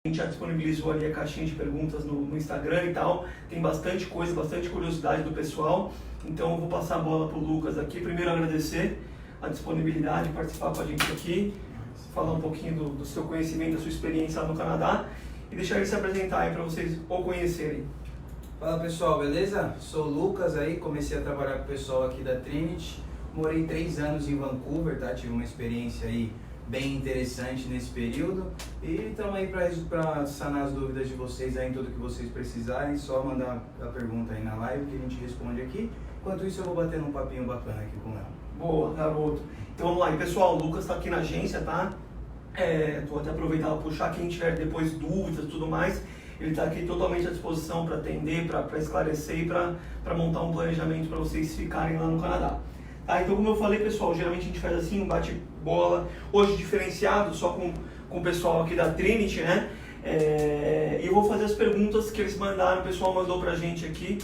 A gente já disponibilizou ali a caixinha de perguntas no Instagram e tal. Tem bastante coisa, bastante curiosidade do pessoal. Então eu vou passar a bola para o Lucas aqui. Primeiro agradecer a disponibilidade de participar com a gente aqui, falar um pouquinho do seu conhecimento, da sua experiência lá no Canadá e deixar ele se apresentar aí para vocês o conhecerem. Fala pessoal, beleza? Sou o Lucas aí, comecei a trabalhar com o pessoal aqui da Trinity. Morei 3 anos em Vancouver, tá? Tive uma experiência aí bem interessante nesse período e estamos aí para sanar as dúvidas de vocês aí em tudo que vocês precisarem, só mandar a pergunta aí na live que a gente responde aqui. Enquanto isso eu vou bater um papinho bacana aqui com ela. Boa, garoto. Então vamos lá, e pessoal, o Lucas está aqui na agência, tá? Vou até aproveitar para puxar, quem tiver depois dúvidas e tudo mais, ele está aqui totalmente à disposição para atender, para esclarecer e para montar um planejamento para vocês ficarem lá no Canadá. Tá, então como eu falei, pessoal, geralmente a gente faz assim, um bate-bola, hoje diferenciado, só com o pessoal aqui da Trinity, né? E eu vou fazer as perguntas que eles mandaram, o pessoal mandou pra gente aqui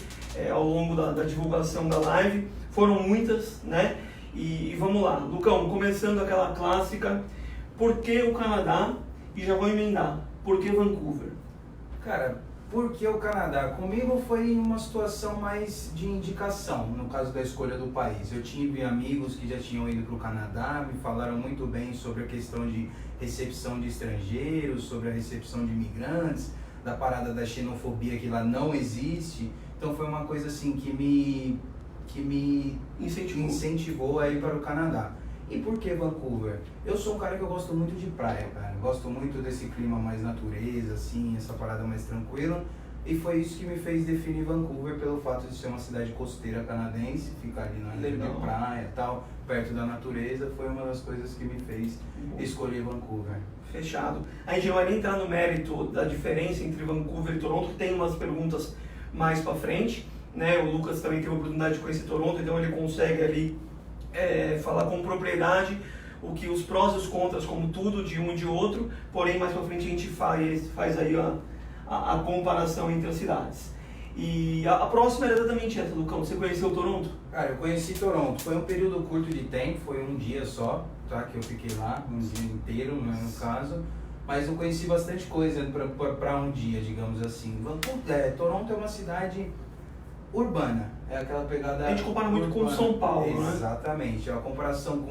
ao longo da divulgação da live, foram muitas, né? E vamos lá, Lucão, começando aquela clássica, por que o Canadá? E já vou emendar, por que Vancouver? Cara, por que o Canadá? Comigo foi uma situação mais de indicação, no caso da escolha do país. Eu tive amigos que já tinham ido para o Canadá, me falaram muito bem sobre a questão de recepção de estrangeiros, sobre a recepção de imigrantes, da parada da xenofobia que lá não existe. Então foi uma coisa assim que me incentivou a ir para o Canadá. E por que Vancouver? Eu sou um cara que eu gosto muito de praia, cara. Gosto muito desse clima mais natureza, assim, essa parada mais tranquila. E foi isso que me fez definir Vancouver, pelo fato de ser uma cidade costeira canadense, ficar ali na ilha de praia e tal, perto da natureza, foi uma das coisas que me fez escolher Vancouver. Fechado. A gente não vai nem entrar no mérito da diferença entre Vancouver e Toronto, tem umas perguntas mais pra frente, né? O Lucas também teve a oportunidade de conhecer Toronto, então ele consegue ali falar com propriedade os prós e os contras, como tudo, de um e de outro, porém mais pra frente a gente faz aí a comparação entre as cidades. E a próxima era exatamente essa, Lucão, você conheceu Toronto? Cara, eu conheci Toronto, foi um período curto de tempo, foi um dia só, tá, que eu fiquei lá, um dia inteiro, né, no caso, mas eu conheci bastante coisa para um dia, digamos assim. Toronto é uma cidade urbana, é aquela pegada. A gente compara muito com São Paulo, né? Exatamente, é uma comparação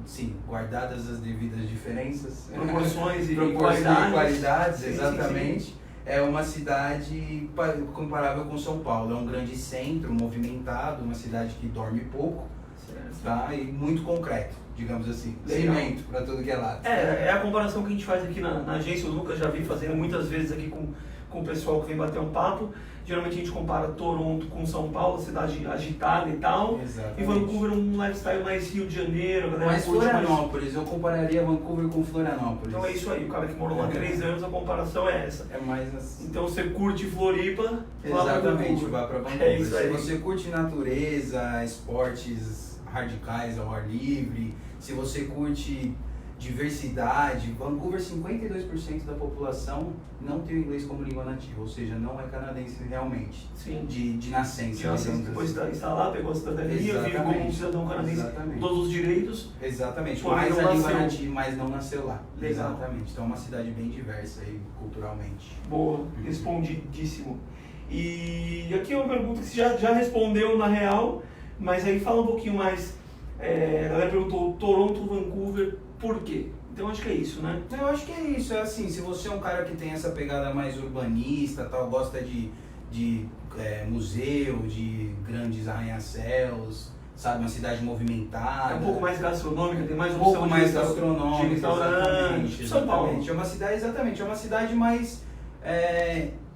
sim, guardadas as devidas diferenças, proporções e qualidades, Sim. exatamente. É uma cidade comparável com São Paulo, é um grande centro, movimentado, uma cidade que dorme pouco, tá? E muito concreto, digamos assim, cimento para tudo que é lado. É a comparação que a gente faz aqui na agência, o Lucas já vem fazendo muitas vezes aqui com o pessoal que vem bater um papo. Geralmente a gente compara Toronto com São Paulo, cidade agitada e tal. Exatamente. E Vancouver um lifestyle mais Rio de Janeiro. Mais Florianópolis, eu compararia Vancouver com Florianópolis. Então é isso aí, o cara que morou lá 3 anos, a comparação é essa. É mais assim. Então você curte Floripa, exatamente, vá pra Vancouver. É isso aí. Se você curte natureza, esportes radicais ao ar livre, se você curte diversidade, Vancouver, 52% da população não tem o inglês como língua nativa, ou seja, não é canadense realmente. Sim. De nascença. Depois está lá, pegou a cidadania, vive como um cidadão canadense, com todos os direitos. Exatamente, mais a língua nativa, mas não nasceu lá. Legal. Exatamente, então é uma cidade bem diversa aí, culturalmente. Boa, respondidíssimo. E aqui é uma pergunta que você já respondeu na real, mas aí fala um pouquinho mais. A galera perguntou Toronto, Vancouver, por quê? Então acho que é isso, né? Eu acho que é isso, é assim, se você é um cara que tem essa pegada mais urbanista, tal, gosta de museu, de grandes arranha-céus, sabe, uma cidade movimentada. É um pouco mais gastronômica, tem mais um pouco mais gastronômica, de restaurante. São Paulo. É uma cidade mais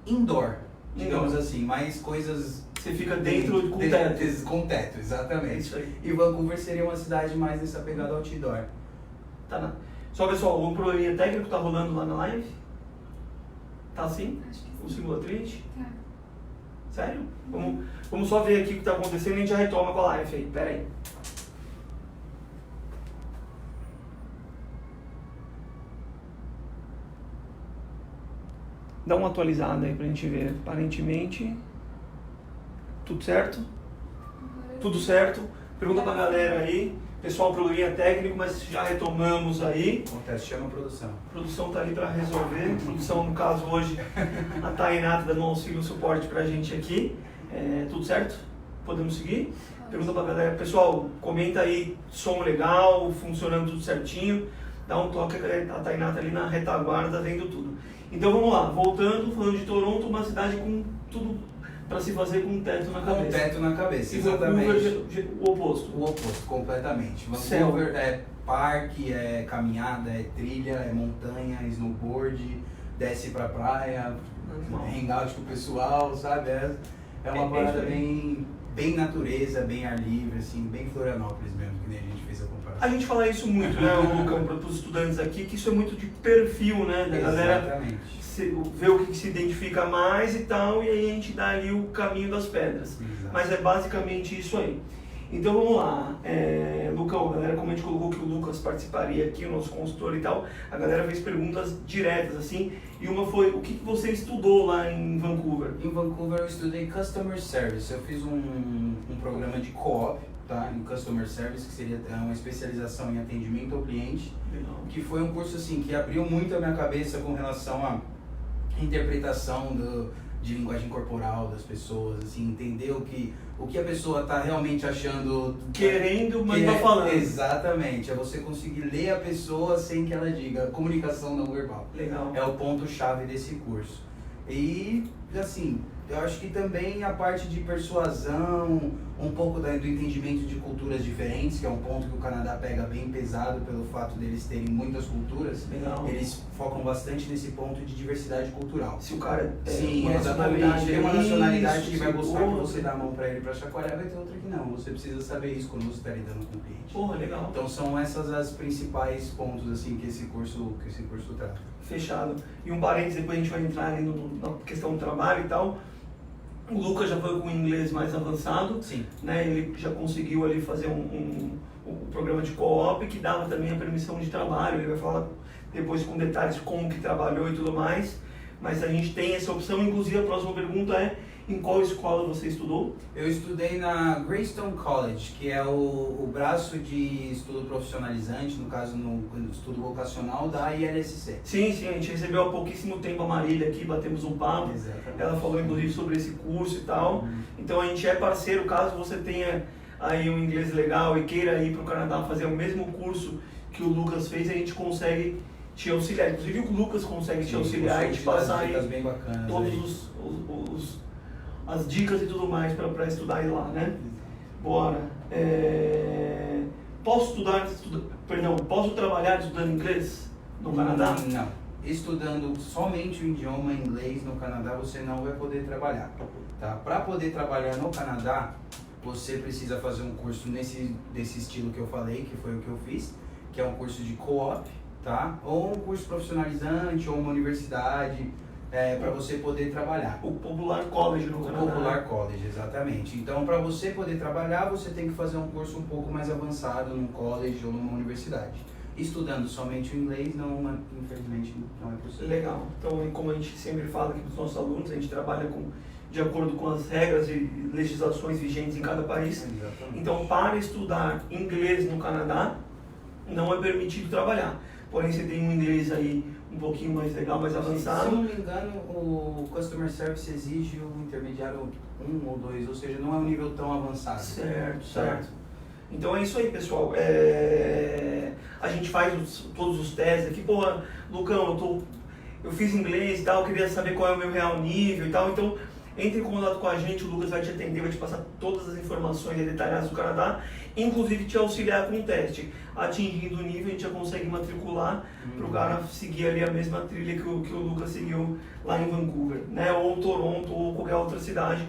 indoor, digamos assim, mais coisas. Você fica dentro com teto. Com teto, exatamente. Isso aí. E Vancouver seria uma cidade mais nessa pegada outdoor. Tá. Só pessoal, o probleminha técnico tá rolando lá na live? Tá assim? Acho que sim. O Simula Trinity? Tá. Sério? Vamos só ver aqui o que tá acontecendo e a gente já retoma com a live aí. Pera aí. Dá uma atualizada aí pra gente ver. Aparentemente, tudo certo? Tudo certo. Pergunta pra galera aí. Pessoal, probleminha técnico, mas já retomamos aí. Acontece, chama a produção. A produção tá ali para resolver. A produção, no caso, hoje, a Tainá tá dando um auxílio, suporte pra gente aqui. Tudo certo? Podemos seguir? Pergunta pra galera. Pessoal, comenta aí, som legal, funcionando tudo certinho. Dá um toque, a Tainá tá ali na retaguarda, vendo tudo. Então vamos lá, voltando, falando de Toronto, uma cidade com tudo para se fazer com um teto na cabeça. Com teto na cabeça, e exatamente. Vancouver, o oposto. O oposto, completamente. Vancouver é parque, é caminhada, é trilha, é montanha, snowboard, desce pra praia, hangout com o pessoal, sabe? É uma parada bem natureza, bem ar livre, assim, bem Florianópolis mesmo, que nem a gente fez a comparação. A gente fala isso muito, né, Lucão, para os estudantes aqui, que isso é muito de perfil, né, da galera ver o que se identifica mais e tal, e aí a gente dá ali o caminho das pedras. Exato. Mas é basicamente isso aí. Então vamos lá, Lucão, a galera, como a gente colocou que o Lucas participaria aqui, o nosso consultor e tal, a galera fez perguntas diretas, assim, e uma foi, o que você estudou lá em Vancouver? Em Vancouver eu estudei Customer Service, eu fiz um programa de co-op, tá, em Customer Service, que seria uma especialização em atendimento ao cliente, que foi um curso assim, que abriu muito a minha cabeça com relação à interpretação de linguagem corporal das pessoas, assim, entender o que a pessoa está realmente achando, querendo, mas não falando. Exatamente, é você conseguir ler a pessoa sem que ela diga, comunicação não verbal. Legal. É o ponto-chave desse curso. E, assim, eu acho que também a parte de persuasão, um pouco do entendimento de culturas diferentes, que é um ponto que o Canadá pega bem pesado pelo fato deles terem muitas culturas. Legal. Eles focam bastante nesse ponto de diversidade cultural. Se o cara Sim, exatamente. Tem uma nacionalidade que vai gostar que você dá a mão pra ele pra chacoalhar, vai ter outra que não. Você precisa saber isso quando você está lidando com o cliente. Porra, legal. Então são essas as principais pontos assim que esse curso trata. Fechado. E um parênteses, depois a gente vai entrar ali na questão do trabalho e tal. O Lucas já foi com o inglês mais avançado. Sim. Né? Ele já conseguiu ali fazer um programa de co-op que dava também a permissão de trabalho. Ele vai falar depois com detalhes como que trabalhou e tudo mais. Mas a gente tem essa opção. Inclusive a próxima pergunta é: em qual escola você estudou? Eu estudei na Greystone College, que é o braço de estudo profissionalizante, no caso no estudo vocacional da ILSC. Sim, a gente recebeu há pouquíssimo tempo a Marília aqui, batemos um papo. Exatamente. Ela falou inclusive sobre esse curso e tal. Então a gente é parceiro, caso você tenha aí um inglês legal e queira ir para o Canadá fazer o mesmo curso que o Lucas fez, a gente consegue te auxiliar. Inclusive o Lucas consegue te auxiliar e te passar aí bem bacanas todos as dicas e tudo mais para estudar lá, né? Bora. Posso trabalhar estudando inglês no Canadá? Não. Estudando somente o idioma inglês no Canadá, você não vai poder trabalhar. Tá? Para poder trabalhar no Canadá, você precisa fazer um curso desse estilo que eu falei, que foi o que eu fiz, que é um curso de co-op, tá? Ou um curso profissionalizante, ou uma universidade, para você poder trabalhar. O Popular College no Canadá. O Popular College, exatamente. Então, para você poder trabalhar, você tem que fazer um curso um pouco mais avançado num college ou numa universidade. Estudando somente o inglês, infelizmente, não é possível. Legal. Então, como a gente sempre fala aqui para os nossos alunos, a gente trabalha de acordo com as regras e legislações vigentes em cada país. Exatamente. Então, para estudar inglês no Canadá, não é permitido trabalhar. Porém, você tem um inglês aí um pouquinho mais legal, mais avançado. Se eu não me engano, o Customer Service exige o intermediário 1 ou 2, ou seja, não é um nível tão avançado. Certo. Então é isso aí, pessoal. A gente faz todos os testes aqui. Pô, Lucão, eu fiz inglês e tal, eu queria saber qual é o meu real nível e tal. Então, entre em contato com a gente, o Lucas vai te atender, vai te passar todas as informações detalhadas do Canadá, inclusive te auxiliar com o teste. Atingindo o nível, a gente já consegue matricular para o cara seguir ali a mesma trilha que o Lucas seguiu lá em Vancouver, né? Ou Toronto, ou qualquer outra cidade,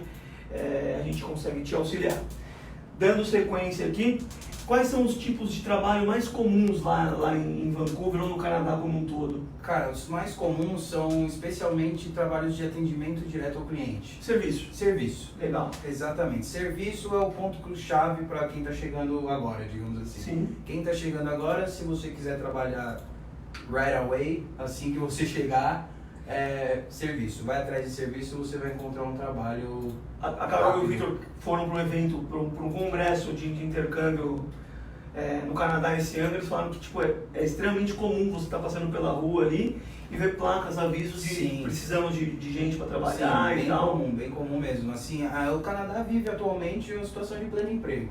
a gente consegue te auxiliar. Dando sequência aqui, quais são os tipos de trabalho mais comuns lá em Vancouver ou no Canadá como um todo? Cara, os mais comuns são especialmente trabalhos de atendimento direto ao cliente. Serviço. Legal. Exatamente. Serviço é o ponto-chave para quem está chegando agora, digamos assim. Sim. Quem está chegando agora, se você quiser trabalhar right away, assim que você chegar, serviço. Vai atrás de serviço, você vai encontrar um trabalho. A Carol e o Victor foram para um evento, para um congresso de intercâmbio no Canadá esse ano, eles falaram que tipo, é extremamente comum você estar passando pela rua ali e ver placas, avisos de Sim. precisamos de gente para trabalhar. Sim, e tal. bem comum mesmo. Assim, o Canadá vive atualmente uma situação de pleno emprego.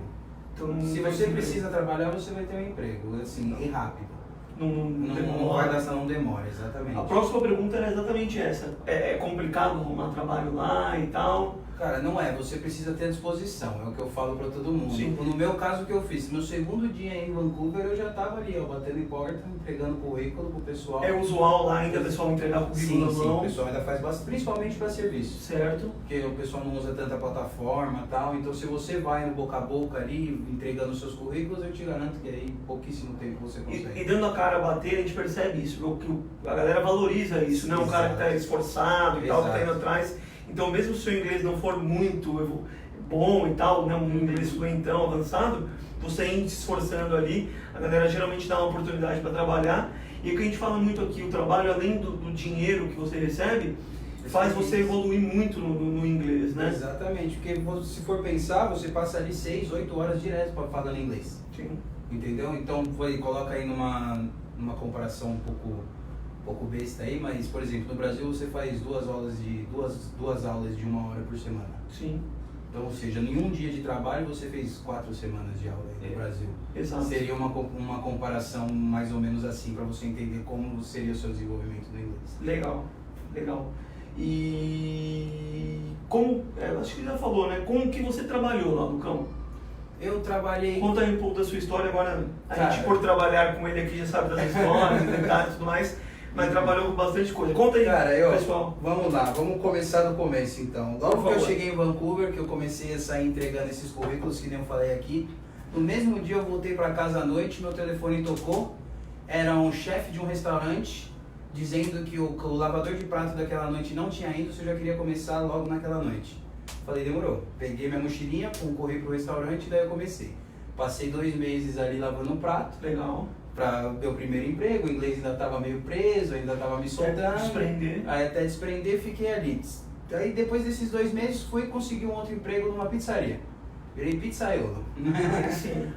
Então, Se você precisa trabalhar, você vai ter um emprego, assim, e rápido. Não vai gastar, não demora, exatamente. A próxima pergunta era exatamente essa. É complicado arrumar trabalho lá e tal? Cara, não é, você precisa ter disposição, é o que eu falo pra todo mundo. Sim. No meu caso, o que eu fiz? Meu segundo dia em Vancouver, eu já tava ali, ó, batendo em porta, entregando currículo pro pessoal. É usual lá ainda o pessoal entregar currículo na mão? Sim, o pessoal ainda faz bastante, principalmente para serviço. Certo. Porque o pessoal não usa tanta plataforma e tal, então se você vai no boca a boca ali, entregando seus currículos, eu te garanto que aí pouquíssimo tempo você consegue. E dando a cara a bater, a gente percebe isso, que a galera valoriza isso, né? Um cara que tá esforçado e tal, que tá indo atrás. Então, mesmo se o seu inglês não for muito bom e tal, né, um inglês fluentão, avançado, você indo se esforçando ali, a galera geralmente dá uma oportunidade para trabalhar. E o que a gente fala muito aqui, o trabalho, além do dinheiro que você recebe, faz você evoluir muito no inglês, né? Exatamente, porque se for pensar, você passa ali 6, 8 horas direto falando inglês. Sim. Entendeu? Então, coloca aí numa comparação um pouco besta aí, mas, por exemplo, no Brasil você faz duas aulas de 1 hora por semana. Sim. Então, ou seja, em um dia de trabalho você fez 4 semanas de aula aí no Brasil. Exato. Seria uma comparação mais ou menos assim, para você entender como seria o seu desenvolvimento no inglês. Legal, legal. E como, acho que já falou, né? Como que você trabalhou lá no campo? Eu trabalhei... Conta aí um pouco da sua história, agora a Cara, gente por trabalhar com ele aqui já sabe das histórias, detalhes e tudo mais, mas trabalhou com bastante coisa. Conta aí, cara, pessoal. Vamos lá, vamos começar do começo então. Logo Por que eu favor. cheguei em Vancouver, que eu comecei a sair entregando esses currículos, que nem eu falei aqui, no mesmo dia eu voltei para casa à noite, meu telefone tocou, era um chefe de um restaurante dizendo que o lavador de prato daquela noite não tinha ido, se eu já queria começar logo naquela noite. Falei, demorou. Peguei minha mochilinha, corri pro restaurante e daí eu comecei. Passei 2 meses ali lavando um prato. Legal. Para meu primeiro emprego, o inglês ainda estava meio preso, ainda estava me soltando. Desprender. Aí até desprender, fiquei ali. Aí depois desses 2 meses fui conseguir um outro emprego numa pizzaria. Virei pizzaiolo.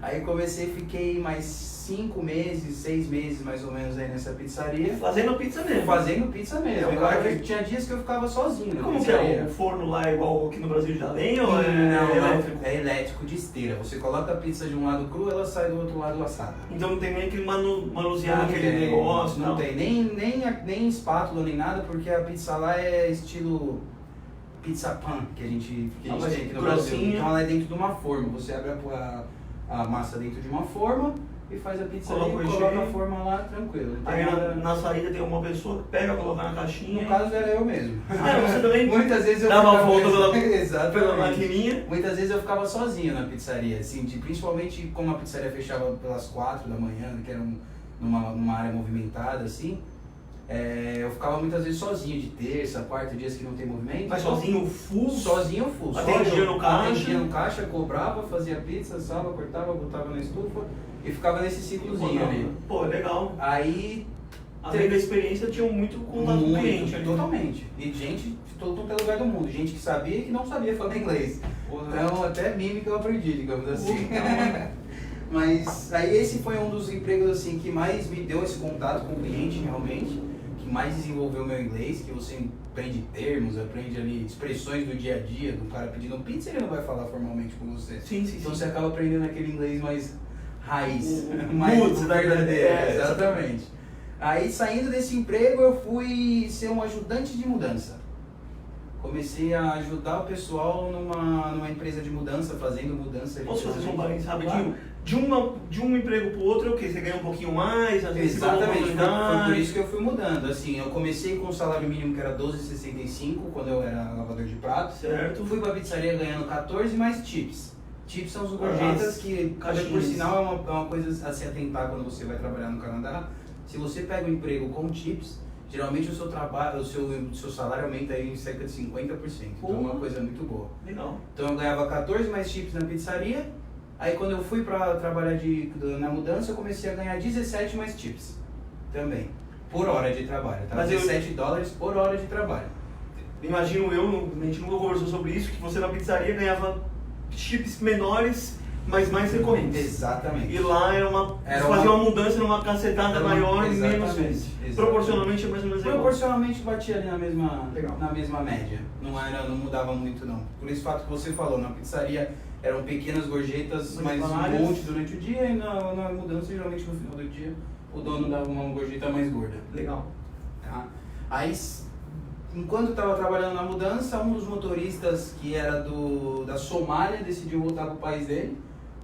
Aí comecei, fiquei mais 5 meses, 6 meses mais ou menos aí nessa pizzaria. Fazendo pizza mesmo. Fazendo pizza mesmo. Cara Tinha dias que eu ficava sozinho na Como pizzaria. que é? O forno lá é igual aqui no Brasil de lenha ou Não, é elétrico? é elétrico de esteira. Você coloca a pizza de um lado cru, ela sai do outro lado assada. Então não tem nem aquele manusear Não aquele tem, negócio. não tem nem espátula nem nada, porque a pizza lá é estilo pizza pan, que a gente tem aqui no Brasil. Então ela é dentro de uma forma. Você abre a massa dentro de uma forma e faz a pizza ali, coloca a forma lá, tranquilo. Aí na saída tem uma pessoa que pega, coloca na caixinha. No caso era eu mesmo. Você também muitas vezes eu dava a volta pela maquininha. maquininha. Muitas vezes eu ficava sozinho na pizzaria, assim, principalmente como a pizzaria fechava pelas 4 da manhã, que era numa área movimentada, assim. Eu ficava muitas vezes sozinho, de terça, quarta, dias que não tem movimento. Mas sozinho full? Sozinho full. Atendia no caixa? Atendia no caixa, cobrava, fazia pizza, assava, cortava, botava na estufa e ficava nesse ciclozinho ali. Pô, legal. Aí... Além da experiência, tinha muito contato com o cliente ali. Totalmente. E gente de todo lugar do mundo. Gente que sabia e que não sabia falar inglês. Então até mímica eu aprendi, digamos assim. Mas aí esse foi um dos empregos assim que mais me deu esse contato com o cliente realmente, que mais desenvolveu meu inglês, que você aprende termos, aprende ali expressões do dia a dia, do cara pedindo pizza, ele não vai falar formalmente com você. Sim. Então você acaba aprendendo aquele inglês mais raiz, mais verdadeiro. Exatamente. Aí saindo desse emprego eu fui ser um ajudante de mudança. Comecei a ajudar o pessoal numa empresa de mudança, fazendo mudança. Posso fazer só um parênteses rapidinho? De um emprego pro outro é o quê? Você ganha um pouquinho mais? Às vezes exatamente, foi por isso que eu fui mudando. Assim, eu comecei com um salário mínimo que era R$12,65 quando eu era lavador de prato. Certo. Fui pra pizzaria ganhando 14 mais tips. Tips são os gorjetas que, por sinal, é uma coisa a se atentar quando você vai trabalhar no Canadá. Se você pega um emprego com tips, geralmente o seu trabalho, o seu salário aumenta aí em cerca de 50%. Então é uma coisa muito boa. Legal. Então eu ganhava 14 mais tips na pizzaria. Aí quando eu fui para trabalhar na mudança, eu comecei a ganhar 17 mais tips. Também. Por hora de trabalho. Tá? $17 por hora de trabalho. Imagino a gente nunca conversou sobre isso, que você na pizzaria ganhava chips menores mas mais recorrentes. Exatamente. E lá eles faziam uma mudança numa cacetada maior e menos vezes. Proporcionalmente é mais ou menos igual. Proporcionalmente batia ali na mesma média. Não mudava muito não. Por esse fato que você falou, na pizzaria eram pequenas gorjetas, mas um monte durante o dia, e na mudança geralmente no final do dia o dono dava uma gorjeta mais gorda. Legal. Tá? Aí, enquanto eu estava trabalhando na mudança, um dos motoristas que era da Somália decidiu voltar para o país dele.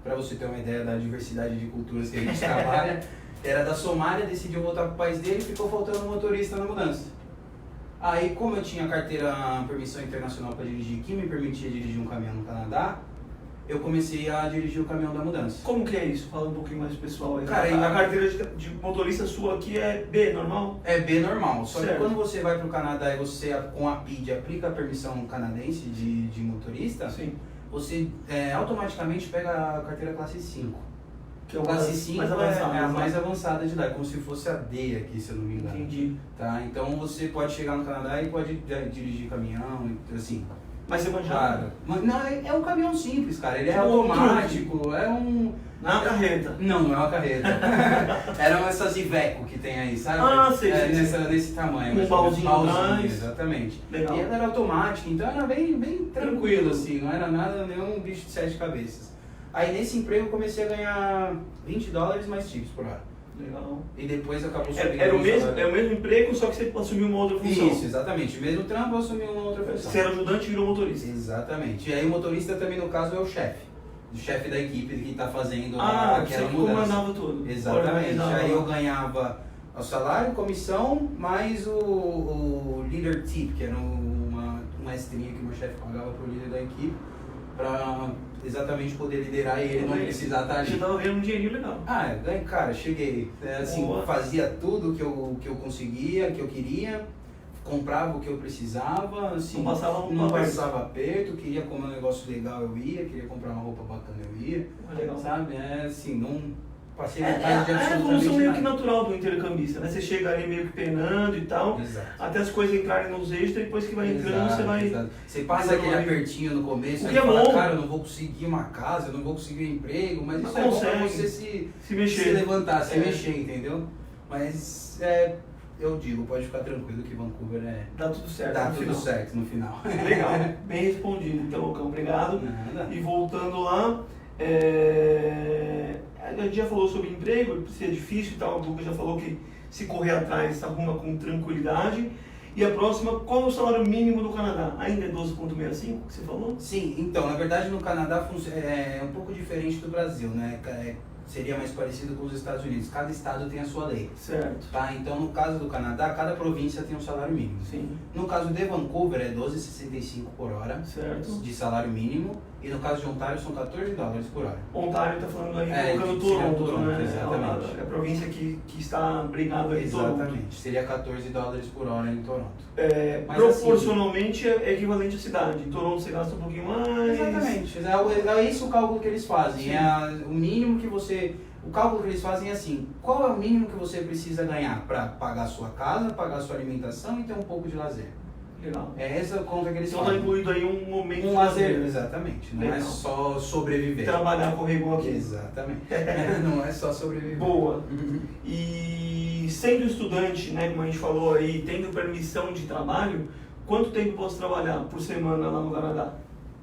Para você ter uma ideia da diversidade de culturas que a gente trabalha, era da Somália, decidiu voltar para o país dele e ficou faltando um motorista na mudança. Aí, como eu tinha permissão internacional para dirigir, que me permitia dirigir um caminhão no Canadá, eu comecei a dirigir o caminhão da mudança. Como que é isso? Fala um pouquinho mais pessoal aí. Cara, a carteira de motorista sua aqui é B, normal? É B normal, só certo. que quando você vai para o Canadá e você, com a PID, aplica a permissão canadense de motorista, sim, você automaticamente pega a carteira classe 5. Que é classe 5 mais avançada, é a mais avançada de lá, é como se fosse a D aqui, se eu não me engano. Entendi. Tá? Então você pode chegar no Canadá e pode dirigir caminhão, assim. Mas você pode Claro. Não, é um caminhão simples, cara. Ele é tipo automático, é um... Não é uma carreta. Não é uma carreta. Eram essas Iveco que tem aí, sabe? Ah, sei, nesse tamanho. Um balzinho atrás. Exatamente. Legal. E ela era automática, então era bem tranquilo, assim. Não era nada, nenhum bicho de 7 cabeças. Aí nesse emprego eu comecei a ganhar $20 mais tips por hora. Legal. E depois acabou subindo. É o mesmo emprego, só que você assumiu uma outra função. Isso, exatamente. O mesmo trampo, eu assumi uma outra função. Você era ajudante e virou motorista. Exatamente. E aí o motorista também, no caso, é o chefe. O chefe da equipe que está fazendo aquela mudança. você comandava tudo. Exatamente. Aí eu ganhava o salário, comissão, mais o leader tip, que era uma estrinha que o meu chefe pagava para o líder da equipe, para exatamente poder liderar e ele não precisar estar ali. Você estava ganhando um dinheirinho legal. Cara, cheguei. Fazia tudo que eu conseguia, que eu queria, comprava o que eu precisava, assim, não passava aperto, queria comer um negócio legal, eu ia, queria comprar uma roupa bacana, eu ia. Legal. Sabe? Assim, não passei É a evolução meio que natural do intercambista, né? Você chega ali meio que penando e tal, Exato. Até as coisas entrarem nos eixos, depois que vai entrando, você vai... Exato. Você passa aquele apertinho no começo, o aí que é fala, bom. cara, eu não vou conseguir uma casa, eu não vou conseguir um emprego, mas isso consegue. é bom pra você se mexer. levantar, se mexer, entendeu? Mas eu digo, pode ficar tranquilo que Vancouver dá tudo certo. Dá tudo certo no final. Legal, bem respondido, então, Lucão, obrigado. Nada. E voltando lá, a gente já falou sobre emprego, se é difícil e tal, o Lucas já falou que se correr atrás arruma com tranquilidade. E a próxima, qual é o salário mínimo do Canadá? Ainda é 12,65 que você falou? Sim, então, na verdade no Canadá é um pouco diferente do Brasil, né? Seria mais parecido com os Estados Unidos. Cada estado tem a sua lei. Certo. Tá? Então, no caso do Canadá, cada província tem um salário mínimo. Sim. No caso de Vancouver, é 12,65 por hora certo. De salário mínimo. E no caso de Ontário, são $14 por hora. Ontário está falando aí, colocando Toronto, né? Exatamente. É a província que está brigada aí em Toronto. Exatamente. Seria $14 por hora em Toronto. Proporcionalmente é equivalente à cidade. Em Toronto você gasta um pouquinho mais. Exatamente. É esse o cálculo que eles fazem. O mínimo que você... O cálculo que eles fazem é assim, qual é o mínimo que você precisa ganhar para pagar a sua casa, pagar a sua alimentação e ter um pouco de lazer? Legal. É essa conta que eles fazem. Então está incluído aí um momento de lazer. Exatamente. Não Legal. É só sobreviver. Trabalhar, correr igual aqui. Exatamente. Não é só sobreviver. Boa. E sendo estudante, né, como a gente falou aí, tendo permissão de trabalho, quanto tempo posso trabalhar por semana lá no Canadá?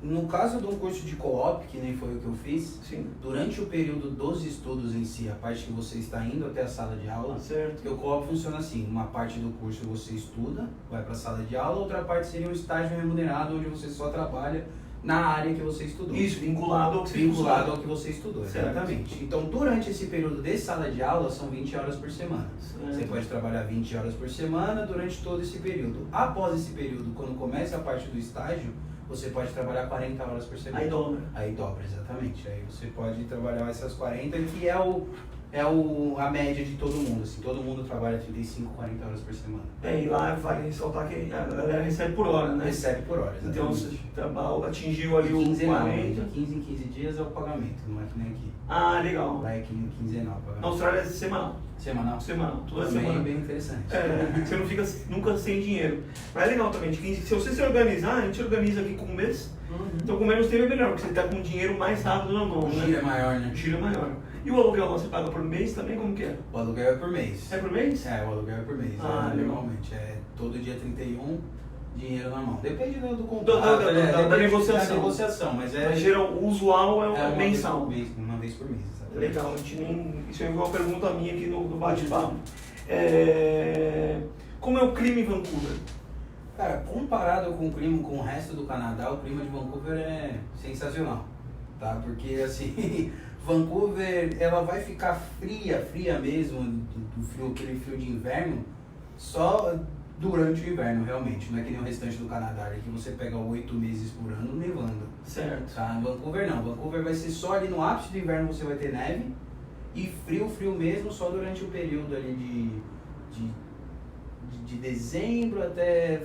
No caso de um curso de co-op, que nem foi o que eu fiz, sim, durante o período dos estudos em si, a parte que você está indo até a sala de aula, certo. Porque o co-op funciona assim, uma parte do curso você estuda, vai para a sala de aula, outra parte seria um estágio remunerado, onde você só trabalha na área que você estudou. Isso, vinculado ao que você estudou, certo. exatamente. Então, durante esse período de sala de aula, são 20 horas por semana. Certo. Você pode trabalhar 20 horas por semana durante todo esse período. Após esse período, quando começa a parte do estágio, você pode trabalhar 40 horas por semana. Aí dobra. Aí dobra, exatamente. Aí você pode trabalhar essas 40, que é a média de todo mundo, assim, todo mundo trabalha 35, 40 horas por semana. E lá vai ressaltar que a galera recebe por hora, né? Recebe por hora, exatamente. Então você atingiu ali o 40. De 15 em 15 dias é o pagamento, não é que nem aqui. Ah, legal. Lá é quinzenal o pagamento. Na Austrália é semanal. Semanal? Semanal, toda Também semana. é bem interessante. Você não fica nunca sem dinheiro. Mas é legal também, de 15, se você se organizar, a gente organiza aqui com um mês. Então com menos tempo é melhor, porque você está com dinheiro mais rápido na mão, O né? giro é maior, né? O giro é maior. E o aluguel você paga por mês também? Como que é? O aluguel é por mês. É por mês? É, o aluguel é por mês. Ah, normalmente. É todo dia 31, dinheiro na mão. Depende do Da contrato. da negociação. Da negociação, mas é. Mas geral, o usual é uma mensal. Uma vez por mês, exatamente. Legal, a gente nem. Isso é uma pergunta minha aqui no bate-papo. Como é o clima em Vancouver? Cara, comparado com o clima, com o resto do Canadá, o clima de Vancouver é sensacional, tá? Porque, assim, Vancouver, ela vai ficar fria mesmo, do frio, aquele frio de inverno, só durante o inverno, realmente. Não é que nem o restante do Canadá, que você pega 8 meses por ano nevando. Certo. Tá? Vancouver não, Vancouver vai ser só ali no ápice do inverno você vai ter neve, e frio mesmo só durante o período ali de dezembro até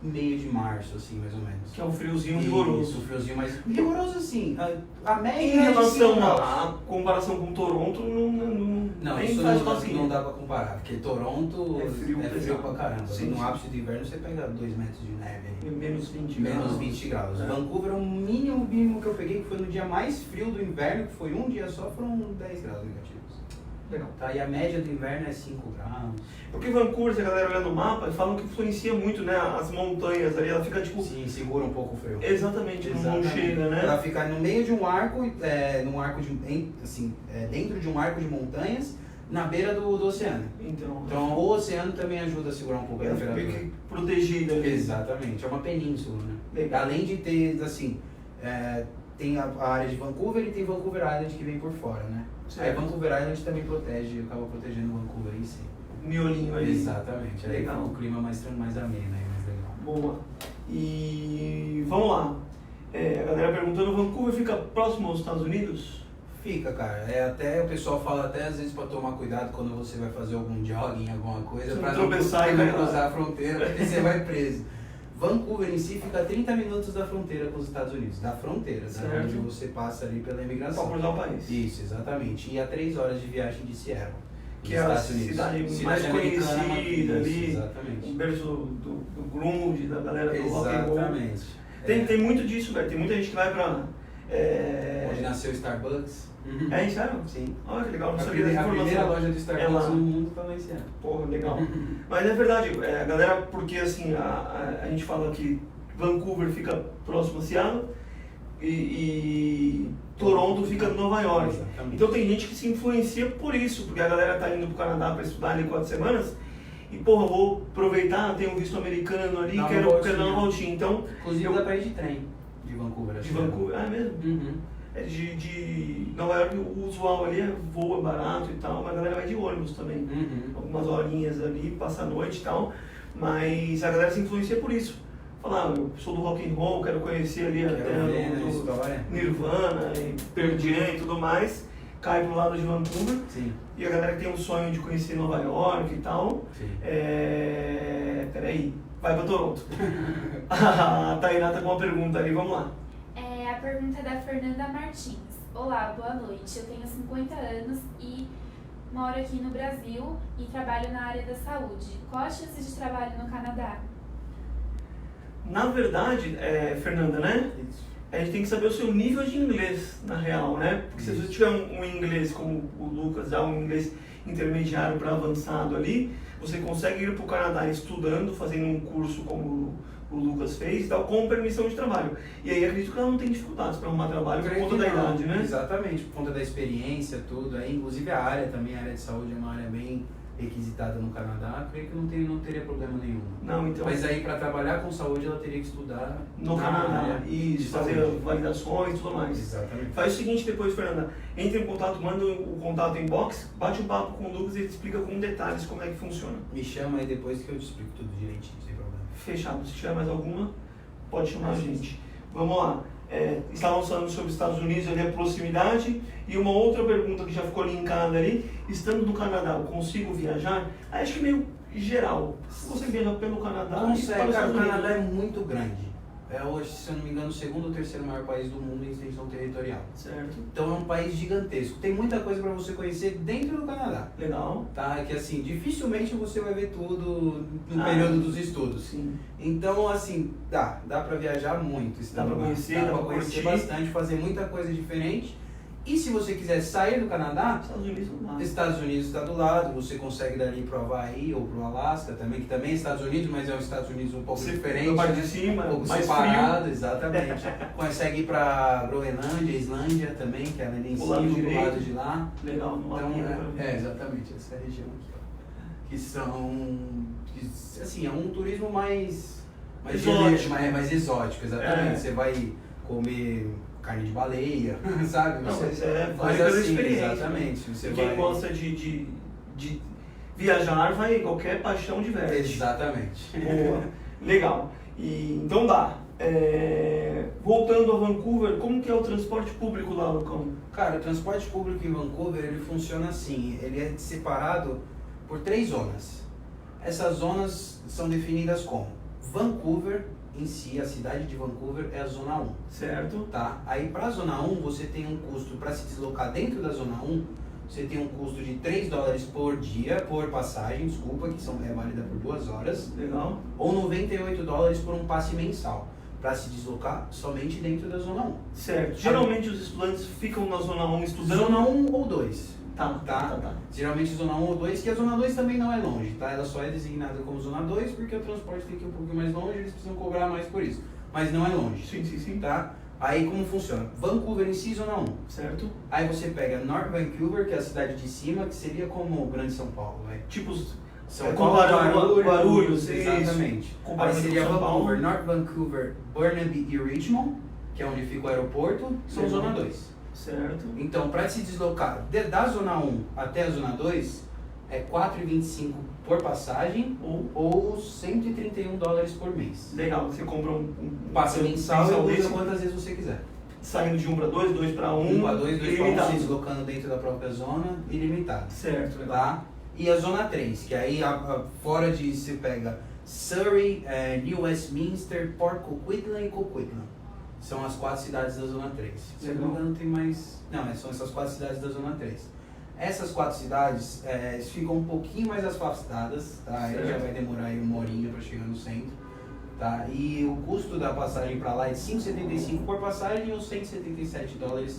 meio de março, assim, mais ou menos. Que é um friozinho rigoroso. Isso, um friozinho mais rigoroso, assim. A média Em relação assim, à comparação com Toronto, não, nem isso faz não sozinho. dá pra comparar, porque Toronto É frio pesado. pra caramba. Sim, No sim. ápice do inverno você pega 2 metros de neve aí. Menos 20 Menos graus. 20 graus. É. Vancouver, o mínimo que eu peguei, que foi no dia mais frio do inverno, que foi um dia só, foram 10 graus negativos. Legal. Tá, e a média do inverno é 5 graus. Porque Vancouver, se a galera olhar no mapa, falam que influencia muito, né? As montanhas ali, ela fica tipo. Sim, segura um pouco o frio. Exatamente, não chega, né? Ela fica no meio de um arco, dentro de um arco de montanhas, na beira do oceano. Então Então o oceano também ajuda a segurar um pouco a ela fica temperatura. meio que protegida ali. Exatamente, é uma península, né? Legal. Além de ter, assim, tem a área de Vancouver e tem Vancouver Island que vem por fora, né? Aí Certo. Vancouver Island também acaba protegendo Vancouver em si. Miolinho aí. Exatamente, aí Legal. o clima mais ameno aí, mais legal. Boa. E vamos lá. A galera perguntando, Vancouver fica próximo aos Estados Unidos? Fica, cara. Até o pessoal fala até às vezes pra tomar cuidado quando você vai fazer algum jogging, alguma coisa, Você pra não tropeçar e não cair lá. cruzar a fronteira, porque você vai preso. Vancouver em si fica a 30 minutos da fronteira com os Estados Unidos, da fronteira, né? Certo. Onde você passa ali pela Pra imigração. cruzar o país. Isso, exatamente. E a 3 horas de viagem de Seattle. Que é a cidade mais conhecida ali, exatamente. o berço do grunge, da galera do rock and roll. Exatamente. Tem muito disso, velho. Tem muita gente que vai pra... Onde nasceu o Starbucks. É isso, sério? Sim. Olha que legal, não A sabia dessa primeira informação. loja do Starbucks lá. no mundo tá lá em Seattle. Porra, legal. Mas é verdade, a galera, porque assim, a gente fala que Vancouver fica próximo a Seattle e Toronto fica em Nova York. Exatamente. Então tem gente que se influencia por isso, porque a galera tá indo pro Canadá para estudar ali 4 semanas e, porra, vou aproveitar, tenho um visto americano ali, quero dar uma voltinha. Então, inclusive dá pra ir de trem de Vancouver. de Vancouver, é mesmo? Uhum. De Nova York, o usual ali é voa barato e tal, mas a galera vai de ônibus também. Uhum. Algumas horinhas ali, passa a noite e tal, mas a galera se influencia por isso. Falar, eu sou do rock and roll, quero conhecer ali a terra do história. Nirvana, e Pearl Jam e tudo mais, cai pro lado de Vancouver. Sim. E a galera que tem um sonho de conhecer Nova York e tal, Sim. peraí, vai pra Toronto. A Tainá tá com uma pergunta ali, vamos lá. A pergunta é da Fernanda Martins. Olá, boa noite. Eu tenho 50 anos e moro aqui no Brasil e trabalho na área da saúde. Qual a chance de trabalho no Canadá? Na verdade, Fernanda, né? Isso. A gente tem que saber o seu nível de inglês, na real, né? Porque se Isso. você tiver um inglês como o Lucas, já um inglês intermediário para avançado ali, você consegue ir para o Canadá estudando, fazendo um curso como o Lucas fez e tal, com permissão de trabalho. E aí acredito que ela não tem dificuldades para arrumar trabalho por conta da idade, né? Exatamente, por conta da experiência, tudo. Aí, inclusive a área também, a área de saúde é uma área bem requisitada no Canadá, creio que não teria problema nenhum. Não, então... Mas aí para trabalhar com saúde ela teria que estudar no na Canadá, área e de fazer saúde. validações e tudo mais. Exatamente. Faz o seguinte depois, Fernanda, entre em contato, manda o contato em box, bate um papo com o Lucas e ele te explica com detalhes como é que funciona. Me chama aí depois que eu te explico tudo direitinho, sem problema. Fechado. Se tiver mais alguma, pode chamar a gente. Vamos lá. estávamos falando sobre os Estados Unidos, ali a proximidade, e uma outra pergunta que já ficou linkada ali, estando no Canadá, eu consigo viajar? Aí acho que meio geral, se você viaja pelo Canadá... Consegue, cara, o Canadá é muito grande. É hoje, se eu não me engano, o segundo ou terceiro maior país do mundo em extensão territorial. Certo. Então é um país gigantesco. Tem muita coisa para você conhecer dentro do Canadá. Legal. Tá? Que assim, dificilmente você vai ver tudo no período dos estudos. Sim. Então, assim, dá para viajar muito. Dá para conhecer, dá pra conhecer bastante, fazer muita coisa diferente. E se você quiser sair do Canadá, Estados Unidos está do lado, você consegue dali para o Havaí ou para o Alasca também, que também é Estados Unidos, mas é um Estados Unidos um pouco diferente. Na parte de cima, um pouco mais separado, frio. Exatamente. Consegue ir para Groenlândia, Islândia também, que é ali em cima, do lado de lá. Legal, no então, exatamente, essa é a região aqui, ó. Que são, assim, é um turismo mais exótico. mais exótico, exatamente. Você vai comer carne de baleia, sabe? Não, você vai pela assim, experiência. Exatamente. Você quem vai... gosta de viajar vai em qualquer paixão diverte. Exatamente. Boa. Legal. Então dá. Voltando a Vancouver, como que é o transporte público lá, Lucão? Cara, o transporte público em Vancouver, ele funciona assim, ele é separado por 3 zonas. Essas zonas são definidas como Vancouver, em si, a cidade de Vancouver é a Zona 1. Certo. Tá? Aí para a Zona 1, você tem um custo, para se deslocar dentro da Zona 1, você tem um custo de $3 por dia, por passagem, desculpa, que é válida por 2 horas. Legal. Ou $98 por um passe mensal, para se deslocar somente dentro da Zona 1. Certo. Geralmente os estudantes ficam na Zona 1 estudando. Zona 1 ou 2. Tá. Geralmente Zona 1 ou 2, que a Zona 2 também não é longe, tá? Ela só é designada como Zona 2 porque o transporte tem que ir um pouquinho mais longe, eles precisam cobrar mais por isso. Mas não é longe. Sim. Tá? Aí como funciona? Vancouver em si, Zona 1. Certo. Aí você pega North Vancouver, que é a cidade de cima, que seria como o Grande São Paulo, né? Tipo, São Paulo, Guarulhos, exatamente. Aí seria São Paulo. Vancouver, North Vancouver, Burnaby e Richmond, que é onde fica o aeroporto, são Zona 2. Certo. Então, para se deslocar da Zona 1 até a Zona 2, é $4,25 por passagem ou $131 por mês. Legal, você compra um passe mensal e usa desse, quantas vezes você quiser. Saindo de 1 para 2, 2 para 1. 1 para 2, 2 para 1, ilimitado. se deslocando dentro da própria zona, ilimitado. Certo, legal. Tá? E a Zona 3, que aí fora de se pega Surrey, New Westminster, Port Coquitlam e Coquitlam. São as 4 cidades da Zona 3. Se eu não me engano, tem mais... Não, são essas 4 cidades da Zona 3. Essas 4 cidades ficam um pouquinho mais afastadas, tá? Aí já vai demorar aí 1 horinha para chegar no centro. Tá? E o custo da passagem para lá é $5,75 por passagem ou $177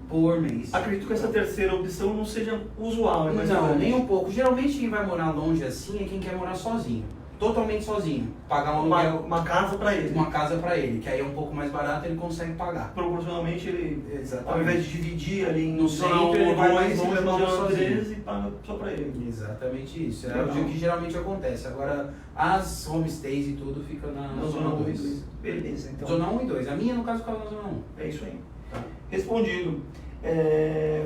por mês. Acredito que essa terceira opção não seja usual, mas não, nem um pouco. Geralmente quem vai morar longe assim é quem quer morar sozinho. Totalmente sozinho. Pagar uma casa para ele. Uma casa para ele, que aí é um pouco mais barato, ele consegue pagar. Proporcionalmente, ele, exatamente, ao invés de dividir ali no centro, ele vai mais longe sozinho e paga só para ele. Exatamente isso. É o que geralmente acontece. Agora, as homestays e tudo fica na Zona 2. Beleza, então. Zona 1 e 2. A minha, no caso, ficava na Zona 1. É isso aí. Tá. Respondido.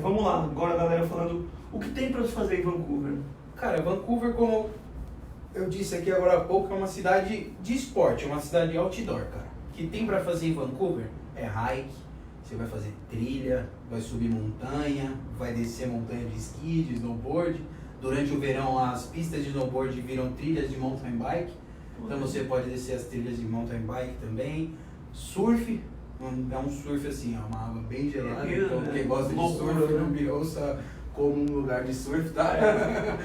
Vamos lá, agora a galera falando o que tem para se fazer em Vancouver. Cara, Vancouver, como eu disse aqui agora há pouco, é uma cidade de esporte, é uma cidade outdoor, cara. O que tem pra fazer em Vancouver é hike, você vai fazer trilha, vai subir montanha, vai descer montanha de esqui, de snowboard. Durante o verão, as pistas de snowboard viram trilhas de mountain bike, então você pode descer as trilhas de mountain bike também. Surf, é um surf assim, é uma água bem gelada, então quem gosta de surf não me ouça como um lugar de surf, tá?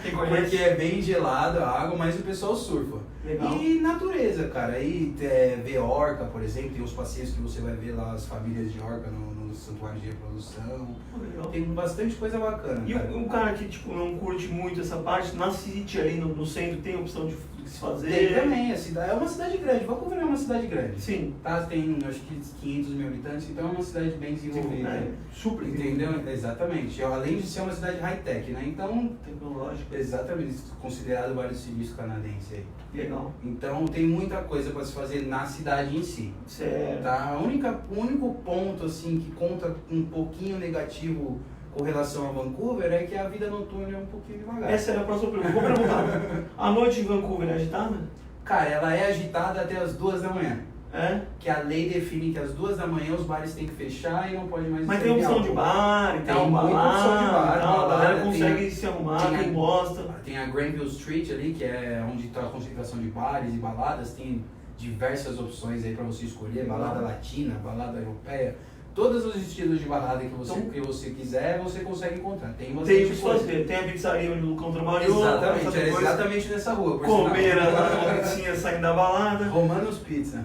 Porque é bem gelada a água, mas o pessoal surfa. Legal. E natureza, cara. Aí ver orca, por exemplo, tem os passeios que você vai ver lá as famílias de orca no santuário de reprodução. Legal. Tem bastante coisa bacana. E cara. um cara que tipo, não curte muito essa parte, na City ali no centro tem opção de se fazer? Tem também, é uma cidade grande. Vancouver é uma cidade grande. Sim. Tá? Tem acho que 500 mil habitantes, então é uma cidade bem desenvolvida. Super. Entendeu? Exatamente. Além de ser uma cidade high-tech, né? Então, tecnológico. Exatamente, considerado Vale do Silício canadense aí. Legal. Então tem muita coisa para se fazer na cidade em si. Certo. Tá? O único ponto assim que conta um pouquinho negativo com relação a Vancouver é que a vida noturna é um pouquinho devagar. Essa era a próxima pergunta. Vou perguntar. A noite em Vancouver é agitada? Cara, ela é agitada até as 2 da manhã. É? Que a lei define que às 2 da manhã os bares têm que fechar e não pode mais Mas tem servir opção de álcool. bar, tem Tem muita opção de bar, então, a balada, galera tem consegue a- se arrumar, tem a- quem gosta. Tem a Granville Street ali, que é onde está a concentração de bares e baladas, tem diversas opções aí para você escolher, balada latina, balada europeia, todos os estilos de balada que você quiser, você consegue encontrar. Tem Tem bastante o que coisa. fazer, tem a pizzaria onde o Lucão trabalhou. Exatamente, passa é depois exatamente nessa rua. por comer sinal. a pizzinha saindo da balada. Romanos Pizza.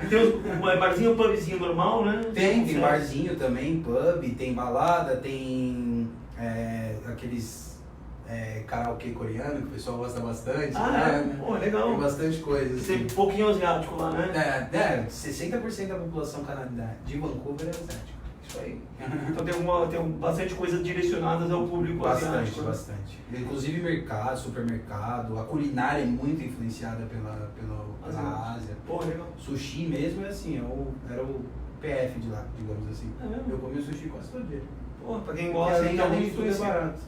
Tem um barzinho, um pubzinho normal, né? Tem Consegue. barzinho também, pub, tem balada, tem aqueles karaokê coreano que o pessoal gosta bastante. Ah, né? Pô, legal. Tem bastante coisa. Tem Assim. um pouquinho asiático lá, né? 60% da população de Vancouver é asiática. Isso aí. Então tem bastante coisa direcionadas ao público Bastante, asiático. né? bastante. Inclusive mercado, supermercado, a culinária é muito influenciada pela Ásia. Pô, legal. Sushi mesmo é assim, era o PF de lá, digamos assim. É mesmo? Eu comi sushi quase todo dia. Pô, pra quem Porque gosta, além de tudo tudo é barato.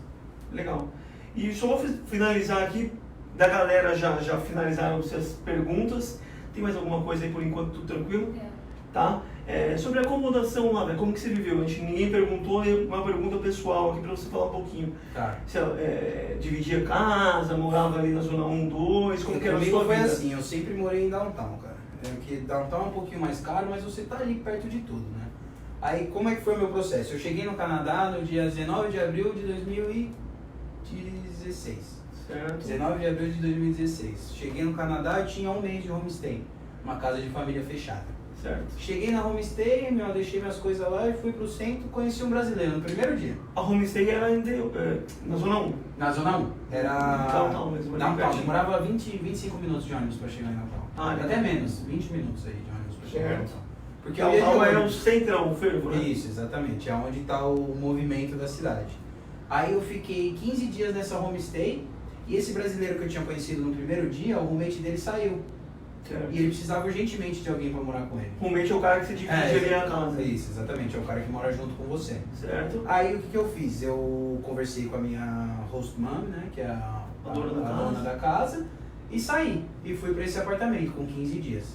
Legal. E só vou finalizar aqui, da galera já finalizaram as perguntas. Tem mais alguma coisa aí por enquanto, tudo tranquilo? Tá? Sobre a acomodação lá, como que você viveu? Ninguém perguntou, é uma pergunta pessoal aqui pra você falar um pouquinho. Tá. Você dividia casa, morava ali na zona 1, 2, como que era a Comigo sua foi vida? assim, eu sempre morei em downtown, cara. Porque downtown é um pouquinho mais caro, mas você tá ali perto de tudo, né? Aí como é que foi o meu processo? Eu cheguei no Canadá no dia 19 de abril de 2016. Certo. 19 de abril de 2016. Cheguei no Canadá e tinha 1 mês de homestay. Uma casa de família fechada. Certo. Cheguei na homestay, deixei minhas coisas lá e fui pro centro, conheci um brasileiro no primeiro dia. A homestay era na zona 1. Na zona 1. Era Downtown mesmo, ali downtown. pertinho. Demorava 25 minutos de ônibus pra chegar em downtown. Ah, Até legal. menos, 20 minutos aí de ônibus pra chegar em Certo. downtown. Porque eu ia de Downtown é o ônibus. centrão, o fervo, né? Isso, exatamente. É onde está o movimento da cidade. Aí eu fiquei 15 dias nessa homestay e esse brasileiro que eu tinha conhecido no primeiro dia, o roommate dele saiu. Certo. E ele precisava urgentemente de alguém para morar com ele. Realmente é o cara que você divide ali a casa. Isso, exatamente. É o cara que mora junto com você. Certo. Aí o que eu fiz? Eu conversei com a minha host mom, né, que é a dona da casa, e saí. E fui para esse apartamento com 15 dias.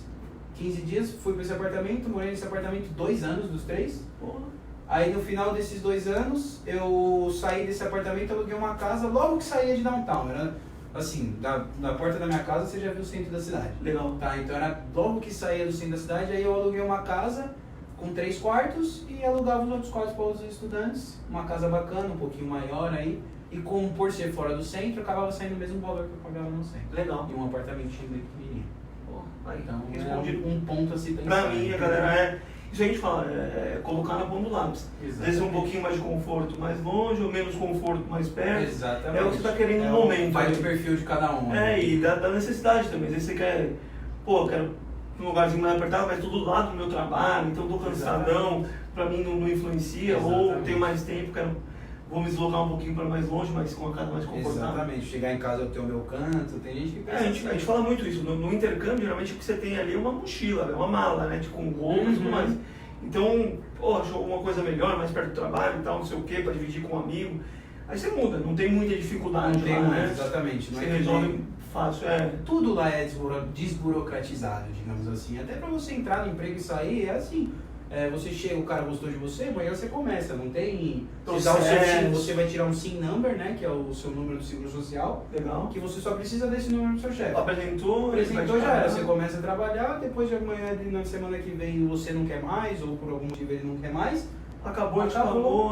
15 dias, fui para esse apartamento, morei nesse apartamento 2 anos dos 3. Porra. Aí no final desses 2 anos, eu saí desse apartamento, aluguei uma casa logo que saía de downtown. Era assim, da porta da minha casa você já viu o centro da cidade. Legal. Tá, então era logo que saía do centro da cidade, aí eu aluguei uma casa com 3 quartos e alugava os outros quartos para outros estudantes. Uma casa bacana, um pouquinho maior aí. E por ser fora do centro, acabava saindo o mesmo valor que eu pagava no centro. Legal. E um apartamentinho bem pequenininho. Aí, Então, respondido. um ponto assim Pra mim, a galera isso a gente fala, colocar na ponta do lápis. Às vezes um pouquinho mais de conforto mais longe, ou menos conforto mais perto. Exatamente. É o que você tá querendo no momento. Vai ali. do perfil de cada um. né? E da necessidade também. Às vezes você quer, eu quero um lugarzinho mais apertado, mas tudo do lado do meu trabalho, então tô cansadão, pra mim não influencia, ou Exatamente. tenho mais tempo, vou me deslocar um pouquinho para mais longe, mas com a casa mais confortável. Exatamente. Chegar em casa eu tenho o meu canto, tem gente que pensa A gente fala muito isso. No intercâmbio, geralmente o que você tem ali é uma mochila, é uma mala, né? Com roupas e tudo mais. Então, achou uma coisa melhor, mais perto do trabalho e tal, não sei o que, para dividir com um amigo. Aí você muda, não tem muita dificuldade Não tem lá, muito, né? exatamente. Não Você é que resolve nem- fácil, Tudo lá é desburocratizado, digamos assim. Até pra você entrar no emprego e sair, é assim. Você chega, o cara gostou de você, amanhã você começa. Não tem. Você dá o seu SIN, você vai tirar um SIN number, né? Que é o seu número do seguro social. Legal. Que você só precisa desse número do seu chefe. Apresentou, Apresentou, já era. era. Você começa a trabalhar, depois de amanhã, na semana que vem, você não quer mais, ou por algum motivo ele não quer mais. Acabou,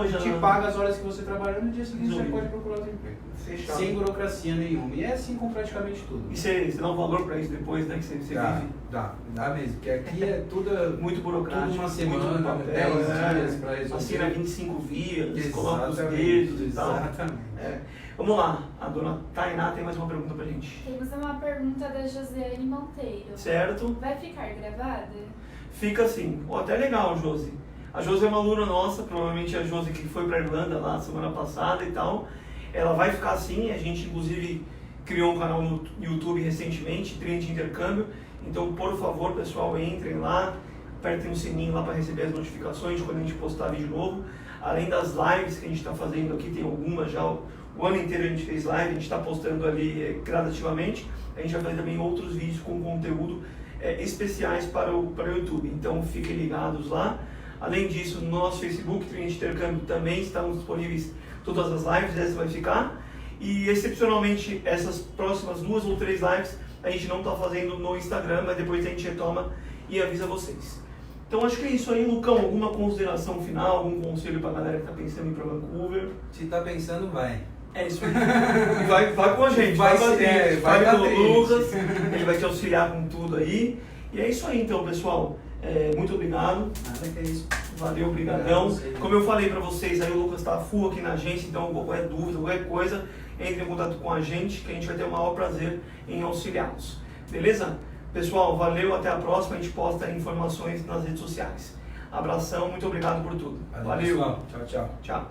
já te paga as horas que você trabalhou, no dia seguinte você Resolvido. pode procurar outro emprego. Fechado. Sem burocracia nenhuma. E é assim com praticamente tudo. E você dá um valor para isso depois, né? Que você vive Dá mesmo. Porque aqui é tudo muito burocrático. tudo uma muito semana, papel, 10 dias para resolver. Assina 25 vias, coloca os Exatamente, dedos e tal. exatamente. Vamos lá, a dona Tainá tem mais uma pergunta pra gente. Temos uma pergunta da Josiane Monteiro. Certo? Vai ficar gravada? Fica assim, até legal, Josi. A Josi é uma aluna nossa, provavelmente a Josi que foi pra Irlanda lá semana passada e tal. Ela vai ficar assim, a gente inclusive criou um canal no YouTube recentemente, Trilha de Intercâmbio. Então, por favor, pessoal, entrem lá, apertem o sininho lá para receber as notificações de quando a gente postar vídeo novo. Além das lives que a gente está fazendo aqui, tem algumas já, o ano inteiro a gente fez live, a gente está postando ali gradativamente. A gente vai fazer também outros vídeos com conteúdo especiais para o YouTube. Então fiquem ligados lá. Além disso, no nosso Facebook, Trinity Intercâmbio, também estamos disponíveis todas as lives, essa vai ficar. E excepcionalmente, essas próximas 2 ou 3 lives a gente não está fazendo no Instagram, mas depois a gente retoma e avisa vocês. Então acho que é isso aí, Lucão. Alguma consideração final, algum conselho para a galera que está pensando em ir para Vancouver? Se tá pensando, vai. É isso aí. E vai com a gente, Vai com a ser, gente, vai com o bater. Lucas, ele vai te auxiliar com tudo aí. E é isso aí então, pessoal. Muito obrigado. Nada que é isso. Valeu, obrigadão. Obrigado, Como eu falei para vocês, aí o Lucas está full aqui na agência, então qualquer dúvida, qualquer coisa, entre em contato com a gente, que a gente vai ter o maior prazer em auxiliá-los. Beleza? Pessoal, valeu, até a próxima, a gente posta informações nas redes sociais. Abração, muito obrigado por tudo. Valeu. Pessoal. Tchau, tchau. Tchau.